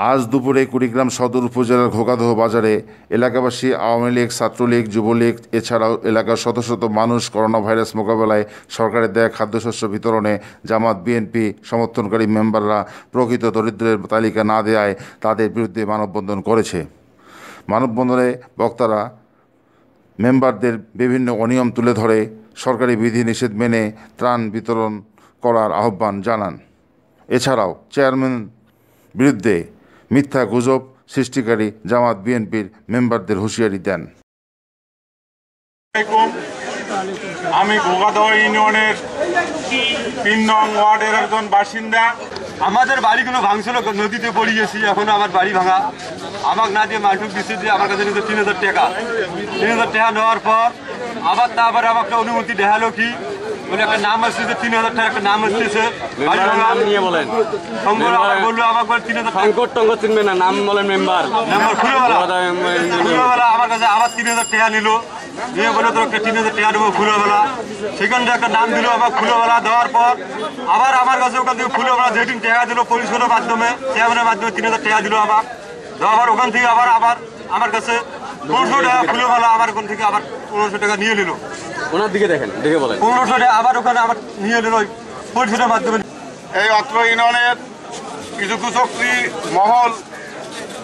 আজ দুপুরে কুড়িগ্রাম সদর উপজেলার ঘোগাদহ বাজারে এলাকাবাসী, আওয়ামী লীগ, ছাত্রলীগ, যুবলীগ এছাড়াও এলাকার শত শত মানুষ করোনা ভাইরাস মোকাবেলায় সরকারের দেয়া খাদ্যশস্য বিতরণে জামাত বিএনপি সমর্থনকারী মেম্বাররা প্রকৃত দরিদ্রের তালিকা না দেয়ায় তাদের বিরুদ্ধে মানববন্ধন করেছে। মানববন্ধনে বক্তারা মেম্বারদের বিভিন্ন অনিয়ম তুলে ধরে সরকারি বিধিনিষেধ মেনে ত্রাণ বিতরণ করার আহ্বান জানান। এছাড়াও চেয়ারম্যান বিরুদ্ধে মিথ্যা গুজব সৃষ্টিকারী জামাত বিএনপির মেম্বারদের হুঁশিয়ারি দেন। আমি ঘোগাদহ ইউনিয়নের ৩ নং ওয়ার্ডের একজন বাসিন্দা। আমাদের বাড়িগুলো ভাঙছিল, নদীতে পড়ে গেছি, এখনো আমার বাড়ি ভাঙা। আমাকে না দিয়ে মাঠুক দিচ্ছে যে আমার কাছে নিতে ৩,০০০ টাকা। ৩,০০০ টাকা নেওয়ার পর আবার তারপরে আমাকে অনুমতি দেখালো কি বলে একটা নাম আসছে, ৩,০০০ টাকা একটা নাম আসতেছে। নিয়ে বলেন বললো আমাকে ৩,০০০ টাকা চিনবে না, নাম বলেন মেম্বার খুলেবেলা আমার কাছে আবার ৩,০০০ টাকা নিল। নিয়ে বলে তোর একটা ৩,০০০ টাকা দেবো খুলেবেলা। সেখান থেকে একটা নাম দিল আবার খুলেবেলা। দেওয়ার পর আবার আমার কাছে ওখান থেকে খুলেবেলা যেদিন টাকা দিল পরিষদের মাধ্যমে, চেয়ারম্যানের মাধ্যমে 3,০০০ টাকা দিল। আবার দেওয়ার ওখান থেকে আবার আমার কাছে ১৫০০ টাকা খুলেবেলা আমার ওখান থেকে আবার ১৫০০ টাকা নিয়ে নিল। ওনার দিকে দেখেন, দেখে বলেন ১৫০০ টাকা আবার ওখানে আবার নিয়ে নিল পরিষদের মাধ্যমে। এই অত্র ইউনিয়নের কিছু কুচক্রী মহল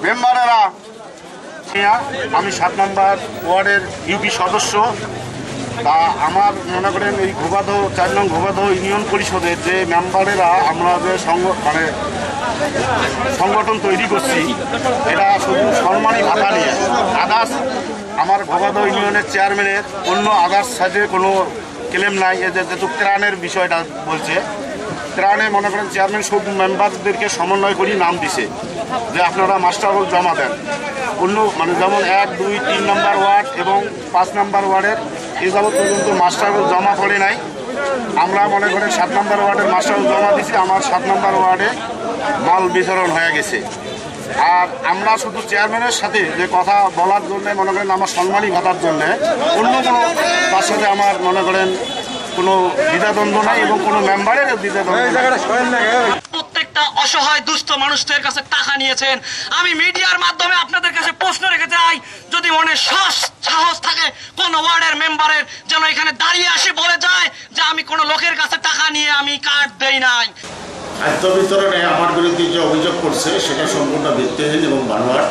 মেম্বারেরা, আমি ৭ নম্বর ওয়ার্ডের ইউপি সদস্য, তা আমার মনে করেন এই ঘোগাদহ ৪ নং ঘোগাদহ ইউনিয়ন পরিষদের যে মেম্বারেরা আমরা যে সংগঠন তৈরি করছি, এটা শুধু সম্মানী ভাতা নিয়ে, আদার্স আমার ঘোগাদহ ইউনিয়নের চেয়ারম্যানের অন্য আদার্স সাথে কোনো ক্লেম নাই। এদের যেহেতু ত্রাণের বিষয়টা বলছে, ত্রাণে মনে করেন চেয়ারম্যান সব মেম্বারদেরকে সমন্বয় করি নাম দিছে যে আপনারা মাস্টার রোল জমা দেন। অন্য মানে যেমন ১, ২, ৩ নম্বর ওয়ার্ড এবং ৫ নম্বর ওয়ার্ডের এই যাবৎ পর্যন্ত মাস্টার রোল জমা পড়ে নাই। আমরা মনে করেন ৭ নম্বর ওয়ার্ডের মাস্টার রোল জমা দিছি। আমার ৭ নম্বর ওয়ার্ডে মাল বিতরণ হয়ে গেছে। আর আমরা শুধু চেয়ারম্যানের সাথে যে কথা বলার জন্যে মনে করেন আমার সম্মানী ভাতার জন্যে, অন্য কোনো তার সাথে আমার মনে করেন কোনো দ্বিধাদ্বন্দ্ব নাই এবং কোনো মেম্বারের দ্বিধাদ্বন্দ্ব। প্রত্যেকটা অসহায় দুস্থ মানুষদের কাছে টাকা নিয়েছেন। আমি মিডিয়ার মাধ্যমে আপনাদের কাছে প্রশ্ন রেখে যাই, যদি মনে সাহস থাকে কোন ওয়ার্ডের মেম্বারের যেন এখানে দাঁড়িয়ে আসে বলে যায় যে আমি কোনো লোকের কাছে টাকা নিয়ে আমি কার্ড দেই নাই। খাদ্য বিতরণে আমার বিরুদ্ধে যে অভিযোগ করছে সেটা সম্পূর্ণ ভিত্তিহীন এবং বানোয়াট।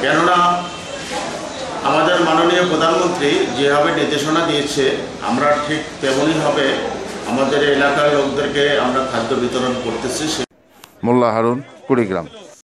কেননা আমাদের মাননীয় প্রধানমন্ত্রী যেভাবে নির্দেশনা দিয়েছে আমরা ঠিক তেমনইভাবে আমাদের এলাকার লোকদেরকে আমরা খাদ্য বিতরণ করতেছি। মোল্লা হারুন, কুড়িগ্রাম।